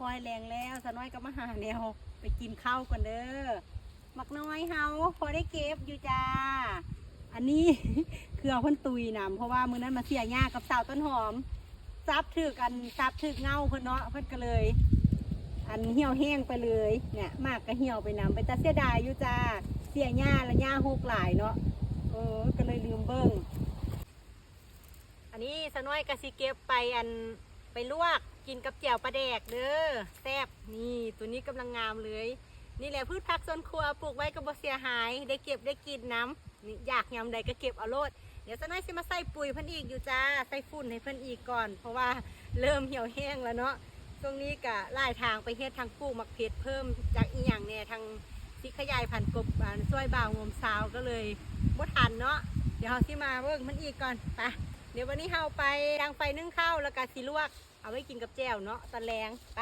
อยแรงแล้วสะน้อยก็มาหาแนวไปกินข้าวก่อนเด้อมักน้อยเฮาพอได้เก็บอยู่จ้าอันนี้ คือเอาเพิ่นตุยนำเพราะว่ามื้อนั้นมาเสียหญ้ากับสาวต้นหอมซับถือกันซับถือเงาเพิ่นเนาะเพิ่นก็เลย อันเหี่ยวแห้งไปเลยเนี่ยมากก็เหี่ยวไปนำไปแต่เสียดายอยู่จ้าเสียหญ้าและหญ้าหกหลายเนาะก็เลยลืมเบิ่งอันนี้สะน้อยกะสิเก็บไปไปลวกกินกับแจ่วปลาแดกเด้อแซ่บนี่ตัวนี้กำลังงามเลยนี่แหละพืชผักสวนครัวปลูกไว้ก็บ่เสียหายได้เก็บได้กินน้ำนี่อยากยำใดก็เก็บเอาโลดเดี๋ยวสะน้อยสิมาใส่ปุ๋ยเพิ่นอีกอยู่จ้าใส่ฝุ่นให้เพิ่นอีกก่อนเพราะว่าเริ่มเหี่ยวแห้งแล้วเนาะตรงนี้ก็ไล่ทางไปเฮ็ดทางปลูกมักเพชรเพิ่มจากอีหยังเนี่ยทางสิขยายพันธุ์กบช่วยบ่าวงมสาวก็เลยบ่ทันเนาะเดี๋ยวเฮาสิมาเบิ่งมันอีกก่อนไปเดี๋ยววันนี้เฮาไปดังไฟนึ่งข้าวแล้วก็สิลวกเอาไว้กินกับแจ่วเนาะตอนแรงไป